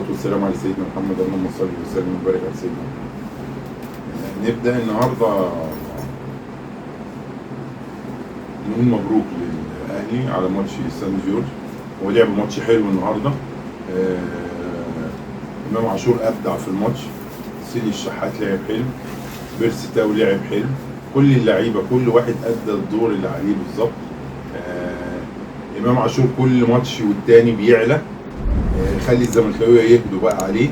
والسلام على سيدنا محمد، اللهم صل وسلم وبارك على سيدنا محمد. نبدأ النهارده نقول مبروك للأهلي على ماتش سان جورج، ولعب ماتش حلو النهارده. إمام عاشور أبدع في الماتش، سيدي الشحات لعب حلو، بيرسي تاو لعب حلو، كل اللعيبة كل واحد أدى الدور اللي عليه بالظبط. إمام عاشور كل ماتش والتاني بيعلى، خلي الزملكاويه يهدوا بقى عليه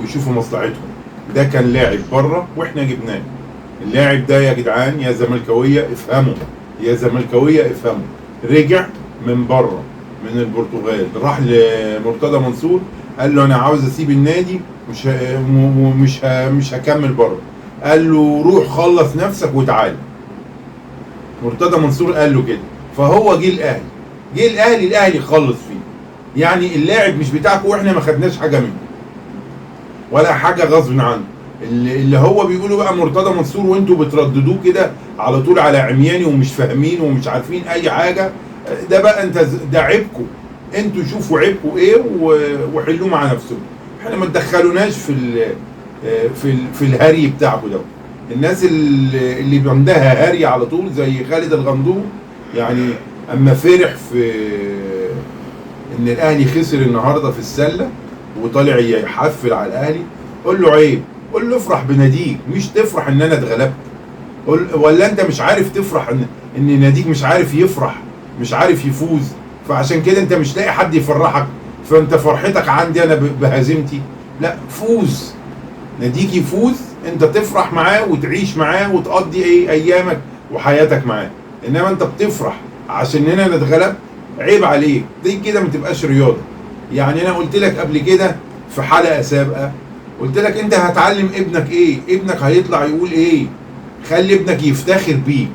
ويشوفوا مصلحتهم. ده كان لاعب بره واحنا جبناه. اللاعب ده يا جدعان يا زملكاويه افهموا، يا زملكاويه افهموا، رجع من بره من البرتغال، راح لمرتضى منصور قال له انا عاوز اسيب النادي، مش هكمل بره. قال له روح خلص نفسك وتعالى. مرتضى منصور قال له كده، فهو جه الاهلي، الاهلي خلص فيه. يعني اللاعب مش بتاعكم واحنا ما خدناش حاجه منه ولا حاجه غصب عنه. اللي هو بيقولوا بقى مرتضى منصور وانتوا بترددوه كده على طول على عمياني ومش فاهمين ومش عارفين اي حاجه، ده بقى ده عيبكم انتوا، شوفوا عيبكم ايه وحلوه مع نفسكم. احنا ما تدخلوناش في الهري بتاعكم ده. الناس اللي عندها هري على طول زي خالد الغندور، يعني اما فرح في ان الاهلي خسر النهارده في السله وطالع يحفل على الاهلي، قول له عيب، قول له افرح بناديك، مش تفرح ان انا اتغلبت. ولا انت مش عارف تفرح ان ناديك مش عارف يفرح، مش عارف يفوز، فعشان كده انت مش لاقي حد يفرحك، فانت فرحتك عندي انا بهزيمتي. لا، فوز، ناديك يفوز، انت تفرح معاه وتعيش معاه وتقضي ايامك وحياتك معاه. انما انت بتفرح عشان انا اتغلبت، عيب عليك، دي كده ما تبقاش رياضه. يعني انا قلت لك قبل كده في حلقه سابقه، قلت لك انت هتعلم ابنك ايه؟ ابنك هيطلع يقول ايه؟ خلي ابنك يفتخر بيك،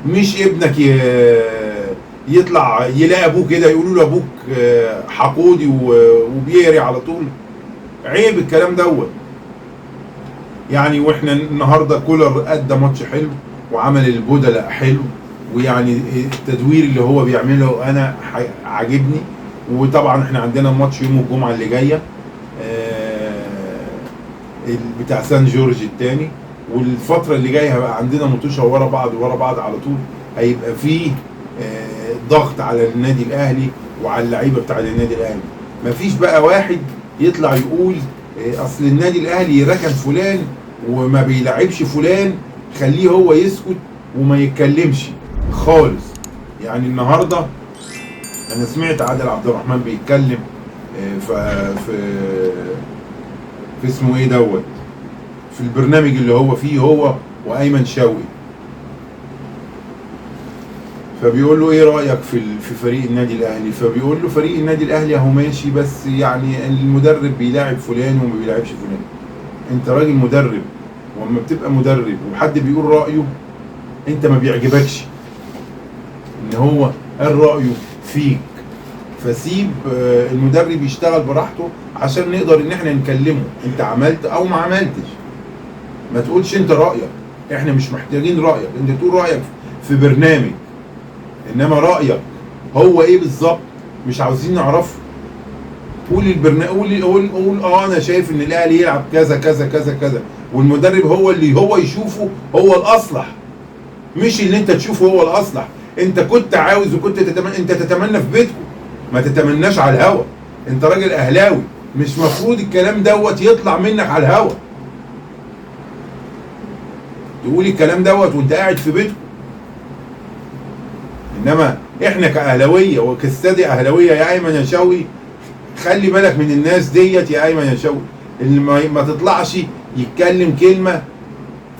مش ابنك يطلع يلاقي ابوه كده يقولوا له ابوك حقودي وبيهري على طول. عيب الكلام دوت. يعني واحنا النهارده كولر ادى ماتش حلو وعمل البدلاء حلو، ويعني التدوير اللي هو بيعمله انا عاجبني. وطبعا احنا عندنا ماتش يوم الجمعه اللي جايه بتاع سان جورج الثاني، والفتره اللي جايه هيبقى عندنا ماتشات ورا بعض على طول. هيبقى فيه ضغط على النادي الاهلي وعلى اللعيبه بتاع النادي الاهلي. مفيش بقى واحد يطلع يقول اصل النادي الاهلي ركن فلان وما بيلعبش فلان، خليه هو يسكت وما يتكلمش خالص. يعني النهارده انا سمعت عادل عبد الرحمن بيتكلم في اسمه ايه دوت، في البرنامج اللي هو فيه هو وايمن شوقي، فبيقول له ايه رايك في فريق النادي الاهلي؟ فبيقول له فريق النادي الاهلي اهو ماشي، بس يعني المدرب بيلاعب فلان وما بيلاعبش فلان. انت راجل مدرب، واما بتبقى مدرب وحد بيقول رايه انت ما بيعجبكش ان هو قال رايه فيك، فسيب المدرب يشتغل براحته عشان نقدر ان احنا نكلمه انت عملت او ما عملتش. ما تقولش انت رايك، احنا مش محتاجين رايك، انت تقول رايك في برنامج، انما رايك هو ايه بالظبط مش عاوزين نعرفه. قول البرنامج، قول انا شايف ان الاهلي يلعب كذا كذا كذا كذا، والمدرب هو اللي هو يشوفه هو الاصلح، مش اللي انت تشوفه هو الاصلح. انت كنت عاوز وكنت انت تتمنى في بيتكم، ما تتمناش على الهوا. انت راجل اهلاوي، مش مفروض الكلام دوت يطلع منك على الهوا، تقول الكلام دوت وانت قاعد في بيتكم. انما احنا كاهلاويه وكاستادي اهلاويه يا ايمن يا شوقي، خلي بالك من الناس ديت يا ايمن يا شوقي، اللي ما تطلعش يتكلم كلمه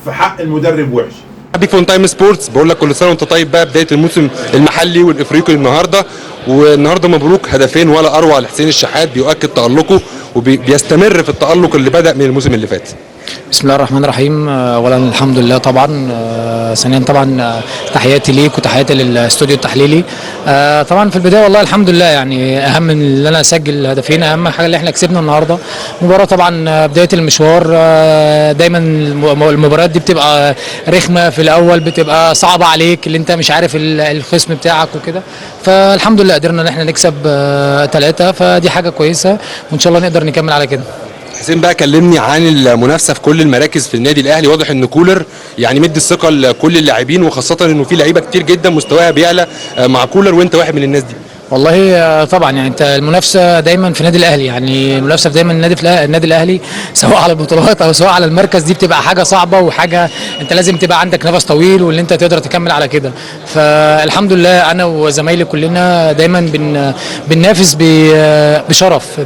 في حق المدرب وحش. بيك فون تايم سبورتس، بقول لك كل سنه وانت طيب. بقى بدايه الموسم المحلي والافريقي النهارده، والنهارده مبروك هدفين ولا اروع لحسين الشحات، بيؤكد تالقه وبيستمر في التالق اللي بدا من الموسم اللي فات. بسم الله الرحمن الرحيم. اولا الحمد لله طبعا. ثانيا طبعا تحياتي ليك وتحياتي للاستوديو التحليلي. طبعا في البدايه والله الحمد لله، يعني اهم من ان انا اسجل هدفين، اهم حاجه اللي احنا كسبنا النهارده مباراه. طبعا بدايه المشوار دايما المباريات دي بتبقى رخمه في الاول، بتبقى صعبه عليك اللي انت مش عارف الخصم بتاعك وكده، فالحمد لله قدرنا ان احنا نكسب 3، فدي حاجه كويسه وان شاء الله نقدر نكمل على كده. حسين بقى كلمني عن المنافسه في كل المراكز في النادي الاهلي. واضح ان كولر يعني مدي الثقه لكل اللاعبين، وخاصه انه في لعيبه كتير جدا مستواها بيعلى مع كولر، وانت واحد من الناس دي. والله طبعا يعني انت المنافسه دايما في النادي الاهلي، يعني المنافسه دايما النادي الاهلي سواء على البطولات او سواء على المركز، دي بتبقى حاجه صعبه وحاجه انت لازم تبقى عندك نفس طويل واللي انت تقدر تكمل على كده. فالحمد لله انا وزمايلي كلنا دايما بننافس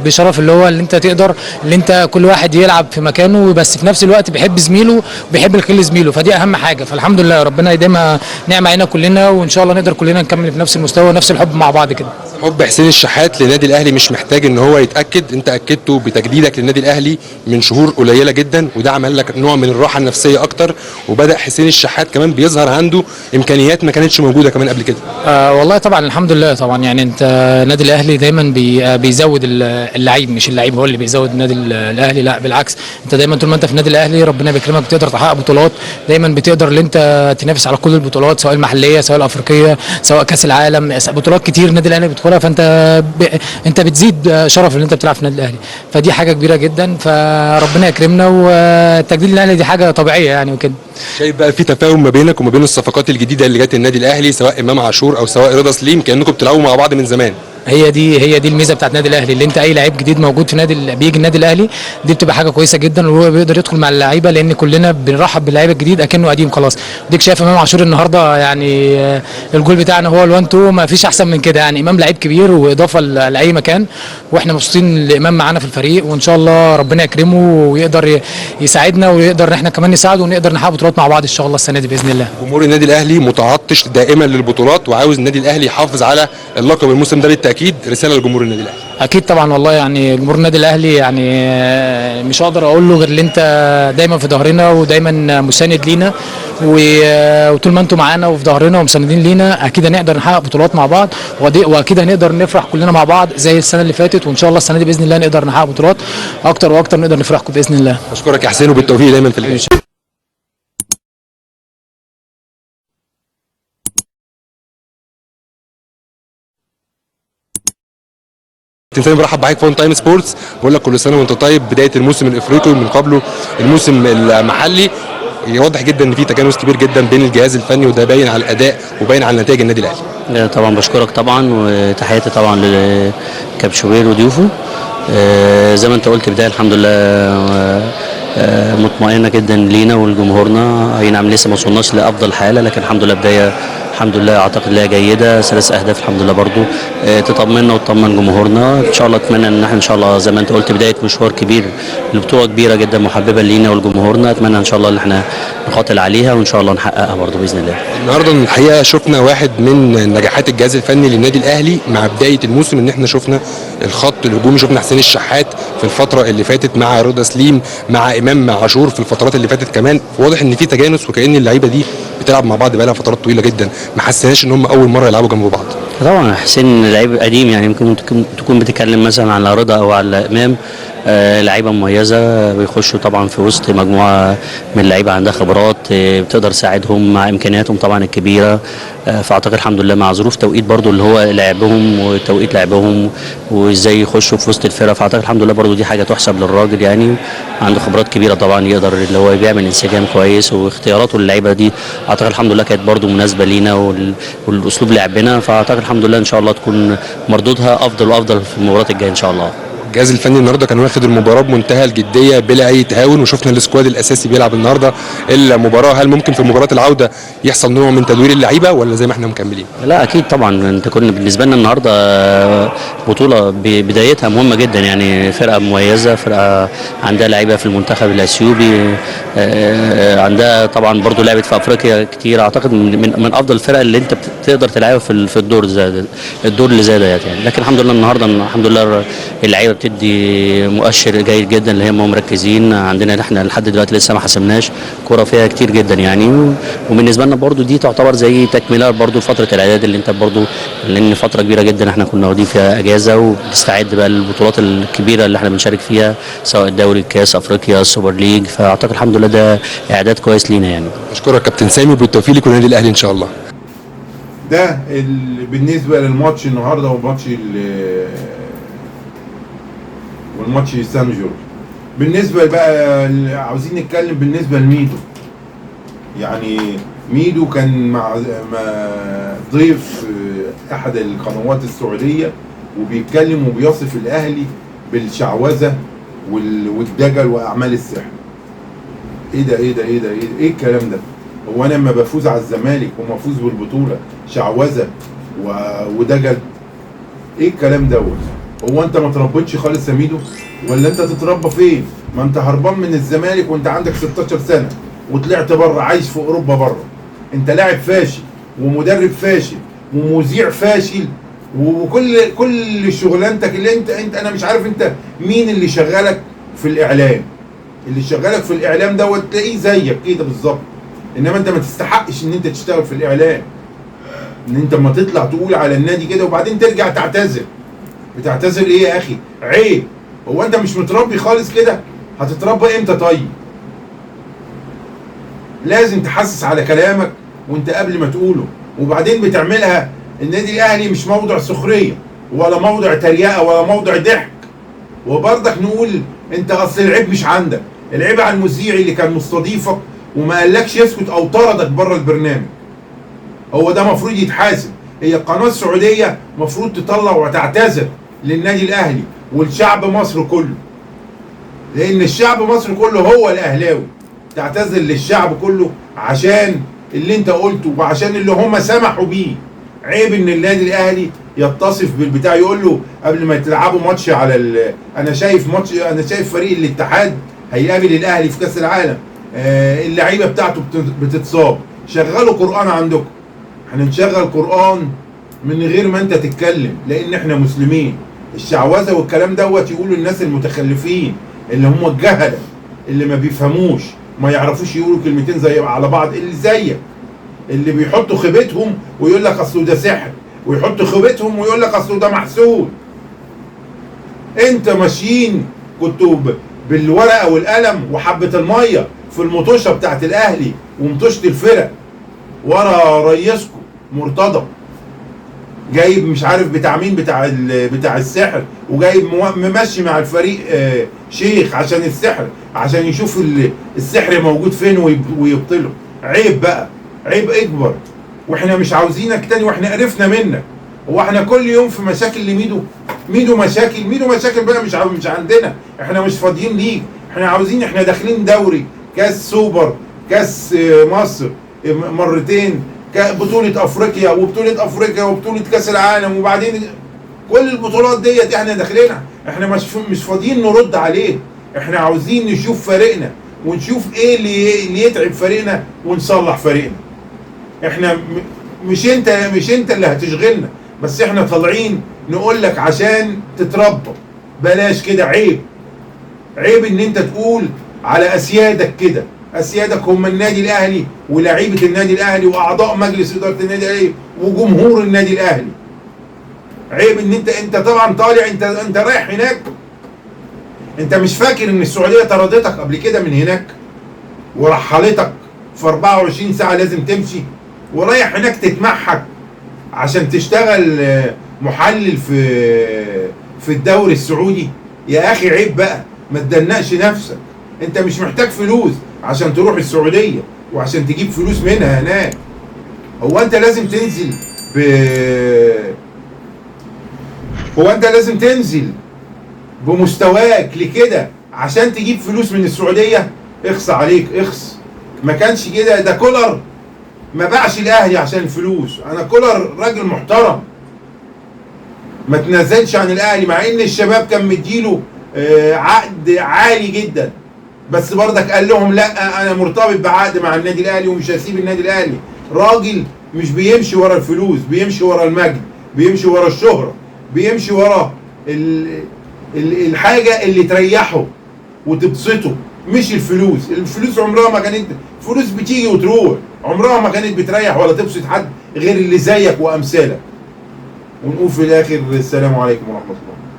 بشرف اللي هو اللي انت تقدر، اللي انت كل واحد يلعب في مكانه بس في نفس الوقت بيحب زميله وبيحب الخير لزميله، فدي اهم حاجه. فالحمد لله ربنا يديمها نعمه علينا كلنا، وان شاء الله نقدر كلنا نكمل في نفس المستوى ونفس الحب مع بعض كده. حب حسين الشحات للنادي الاهلي مش محتاج ان هو يتاكد، انت اكدته بتجديدك للنادي الاهلي من شهور قليله جدا، وده عمل لك نوع من الراحه النفسيه اكتر، وبدا حسين الشحات كمان بيظهر عنده امكانيات ما كانتش موجوده كمان قبل كده. والله طبعا الحمد لله طبعا، يعني انت النادي الاهلي دايما بيزود اللعيب، مش اللعيب هو اللي بيزود النادي الاهلي، لا بالعكس، انت دايما طول ما انت في النادي الاهلي ربنا بيكرمك بتقدر تحقق بطولات، دايما بتقدر ان انت تنافس على كل البطولات سواء المحليه سواء الافريقيه سواء كاس العالم، بطولات كتير النادي الاهلي بيدخلها، فانت بتزيد شرف ان انت بتلعب في النادي الاهلي، فدي حاجه كبيره جدا، فربنا يكرمنا، والتجديد الاهلي دي حاجه طبيعيه يعني وكده. شايف بقى في تفاهم ما بينك وما بين الصفقات الجديده اللي جت النادي الاهلي، سواء امام عاشور او سواء رضا سليم، كانكم بتلعبوا مع بعض من زمان؟ هي دي الميزه بتاعت النادي الاهلي، اللي انت اي لعيب جديد موجود في بيجي النادي الاهلي، دي بتبقى حاجه كويسه جدا، وهو بيقدر يدخل مع اللعيبه لان كلنا بنرحب باللعيبه الجديد اكنه قديم خلاص. ديك شايف امام عاشور النهارده، يعني الجول بتاعنا هو ال1-2، ما فيش احسن من كده، يعني امام لعيب كبير واضافه لاي مكان، واحنا مبسوطين لامام معانا في الفريق، وان شاء الله ربنا يكرمه ويقدر يساعدنا ويقدر ان احنا كمان نساعده ونقدر نحقق بطولات مع بعض ان شاء الله السنه دي باذن الله. جمهور النادي الاهلي متعطش دائما للبطولات وعاوز النادي الاهلي يحافظ على اللقب الموسم ده، بالتاكيد رساله لجمهور النادي الاهلي. اكيد طبعا والله، يعني جمهور النادي الاهلي يعني مش هقدر اقول له غير اللي انت دايما في ظهرنا ودايما مساند لينا، وطول ما انتم معانا وفي ظهرنا ومساندين لينا اكيد هنقدر نحقق بطولات مع بعض، واكيد هنقدر نفرح كلنا مع بعض زي السنه اللي فاتت، وان شاء الله السنه دي باذن الله نقدر نحقق بطولات اكتر واكتر، نقدر نفرحكم باذن الله. اشكرك يا حسين وبالتوفيق دايما في الجاي. تنساني برحب بحضرتك في اون تايم سبورتس، بقول لك كل سنه وانت طيب، بدايه الموسم الافريقي ومن قبله الموسم المحلي، واضح جدا ان في تجانس كبير جدا بين الجهاز الفني، وده باين على الاداء وباين على نتائج النادي الاهلي. طبعا بشكرك طبعا، وتحياتي طبعا لكاب شوبير وضيوفه. زي ما انت قلت بدايه الحمد لله مطمئنه جدا لينا ولجمهورنا، اي نعم لسه ما وصلناش لافضل حاله، لكن الحمد لله بدايه الحمد لله اعتقد لها جيده، 3 اهداف الحمد لله برضو تطمنا وتطمن جمهورنا. ان شاء الله اتمنى ان احنا ان شاء الله زي ما انت قلت بدايه مشوار كبير لبطوله كبيره جدا محببه لينا ولجمهورنا، اتمنى ان شاء الله ان احنا نقاتل عليها وان شاء الله نحققها برضو باذن الله. النهارده الحقيقه شفنا واحد من نجاحات الجهاز الفني للنادي الاهلي مع بدايه الموسم، ان احنا شفنا الخط الهجومي، شفنا حسين الشحات في الفتره اللي فاتت مع رضا سليم مع امام عاشور في الفترات اللي فاتت كمان، واضح ان في تجانس وكأن اللعيبه دي بتلعب مع بعض بقالها فترات طويله جدا، ما حسيناش ان هم اول مره يلعبوا جنب بعض. طبعا حسين لعيب قديم، يعني ممكن تكون بتتكلم مثلا على رضا او على امام، لعيبه مميزه بيخشوا طبعا في وسط مجموعه من اللعيبه عندها خبرات بتقدر تساعدهم مع امكانياتهم طبعا الكبيره، فاعتقد الحمد لله مع ظروف توقيت برضو اللي هو لعبهم وتوقيت لعبهم وازاي يخشوا في وسط الفرقه، فاعتقد الحمد لله برضو دي حاجه تحسب للراجل، يعني عنده خبرات كبيره طبعا يقدر اللي هو بيعمل انسجام كويس، واختياراته للعيبه دي اعتقد الحمد لله كانت برضو مناسبه لينا والاسلوب لعبنا، فاعتقد الحمد لله ان شاء الله تكون مردودها افضل وافضل في المباريات الجايه ان شاء الله. الجهاز الفني النهارده كان واخد المباراه بمنتهى الجديه بلا اي تهاون، وشفنا السكواد الاساسي بيلعب النهارده المباراه. هل ممكن في مباراه العوده يحصل نوع من تدوير اللعيبه ولا زي ما احنا مكملين؟ لا اكيد طبعا، انت كنا بالنسبه لنا النهارده بطوله بدايتها مهمه جدا، يعني فرقه مميزه، فرقه عندها لعيبه في المنتخب الاثيوبي، عندها طبعا برضو لعبت في افريقيا كتير، اعتقد من افضل الفرق اللي انت تقدر تلعبها في الدور الدور اللي زي ده يعني. لكن الحمد لله النهارده الحمد لله اللعيبه بتدي مؤشر جيد جدا اللي هم مركزين. عندنا احنا لحد دلوقتي لسه ما حسمناش كوره فيها كتير جدا يعني، وبالنسبه لنا برضو دي تعتبر زي تكمله برضو لفتره الاعداد اللي انت برضو، لان فتره كبيره جدا احنا كنا واخدين فيها اجازه وبنستعد بقى للبطولات الكبيره اللي احنا بنشارك فيها، سواء الدوري الكاس افريقيا السوبر ليج. فاعتقد الحمد لله ده اعداد كويس لينا يعني. اشكرك كابتن سامي، بالتوفيق لكل النادي الاهلي ان شاء الله. ده بالنسبه للماتش النهارده والماتش سان جورج. بالنسبه بقى عاوزين نتكلم بالنسبه لميدو. يعني ميدو كان مع ضيف احد القنوات السعوديه وبيتكلم وبيصف الاهلي بالشعوذه والدجل واعمال السحر. ايه ده ايه ده ايه ده ايه الكلام ده؟ هو انا لما بفوز على الزمالك وما افوز بالبطوله شعوذه ودجل؟ ايه الكلام دوت؟ هو انت ما تربيتش خالص يا ميدو؟ ولا انت تتربى فين؟ ما انت هربان من الزمالك وانت عندك 16 سنه وطلعت بره عايش في اوروبا بره. انت لاعب فاشل ومدرب فاشل ومذيع فاشل وكل شغلانتك اللي انت انا مش عارف انت مين اللي شغالك في الاعلام. اللي شغالك في الاعلام دوت تلاقيه زيك كده بالظبط. انما انت ما تستحقش ان انت تشتغل في الاعلام. ان انت اما تطلع تقول على النادي كده وبعدين ترجع تعتذر. بتعتذر ايه يا اخي؟ عيب. هو انت مش متربي خالص كده؟ هتتربى امتى طيب؟ لازم تحسس على كلامك وانت قبل ما تقوله. وبعدين بتعملها النادي الاهلي مش موضع سخريه ولا موضع تريقه ولا موضع ضحك. وبرضك نقول انت اصل العيب مش عندك، العيب على المذيع اللي كان مستضيفك وما قالكش يسكت او طردك بره البرنامج. هو ده مفروض يتحاسب. هي القناه السعوديه مفروض تطلع وتعتذر للنادي الاهلي والشعب مصر كله. لان الشعب مصر كله هو الاهلاوي. تعتذر للشعب كله عشان اللي انت قلته وعشان اللي هم سمحوا بيه. عيب ان النادي الاهلي يتصف بالبتاع يقول له قبل ما تلعبوا ماتش على انا شايف فريق الاتحاد هيقابل الاهلي في كاس العالم. اللعيبه بتاعته بتتصاب. شغلوا قران عندكم. احنا نشغل قران من غير ما انت تتكلم لان احنا مسلمين. الشعوذه والكلام دوت يقولوا الناس المتخلفين اللي هم الجهله اللي ما بيفهموش ما يعرفوش يقولوا كلمتين زي على بعض، اللي زيك اللي بيحطوا خيبتهم ويقول لك اصله ده سحر ويحطوا خيبتهم ويقول لك اصله ده محسود. انت ماشيين كنتوا بالورقه والقلم وحبه الميه في المطوشه بتاعت الاهلي ومطوشه الفرق ورا رئيسكم مرتضى جايب مش عارف بتاع مين بتاع السحر وجايب ممشي مع الفريق شيخ عشان السحر عشان يشوف السحر موجود فين ويبطله. عيب بقى، عيب اكبر. واحنا مش عاوزينك تاني واحنا قرفنا منك. هو احنا كل يوم في مشاكل ميدو مشاكل بقى مش عندنا. احنا مش فاضيين ليك. احنا داخلين دوري كاس سوبر كاس مصر مرتين بطولة افريقيا وبطولة كاس العالم وبعدين كل البطولات ديت احنا داخلينها. احنا مش فاضيين نرد عليه. احنا عاوزين نشوف فريقنا ونشوف ايه اللي يتعب فريقنا ونصلح فريقنا. احنا مش انت اللي هتشغلنا، بس احنا طالعين نقول لك عشان تتربى. بلاش كده. عيب ان انت تقول على اسيادك كده. اسيادك هم النادي الاهلي ولاعيبه النادي الاهلي واعضاء مجلس اداره النادي الاهلي وجمهور النادي الاهلي. عيب ان انت طبعا طالع انت رايح هناك. انت مش فاكر ان السعوديه طردتك قبل كده من هناك ورحلتك في 24 ساعه لازم تمشي ورايح هناك تتمحك عشان تشتغل محلل في الدوري السعودي؟ يا اخي عيب بقى. ما تدنقش نفسك. انت مش محتاج فلوس عشان تروح السعوديه وعشان تجيب فلوس منها هناك. هو انت لازم تنزل بمستواك لكده عشان تجيب فلوس من السعوديه؟ اخص عليك اخص. ما كانش كده. ده كولر ما باعش الاهلي عشان الفلوس. انا كولر راجل محترم ما تنازلش عن الاهلي مع ان الشباب كان مديله عقد عالي جدا بس برضك قال لهم لا انا مرتبط بعقد مع النادي الاهلي ومش هسيب النادي الاهلي. راجل مش بيمشي ورا الفلوس، بيمشي ورا المجد، بيمشي ورا الشهرة، بيمشي ورا الحاجة اللي تريحه وتبسطه، مش الفلوس. الفلوس عمرها ما كانت، الفلوس بتيجي وتروح، عمرها ما كانت بتريح ولا تبسط حد غير اللي زيك وامثالك. ونقول في الاخر السلام عليكم ورحمة الله.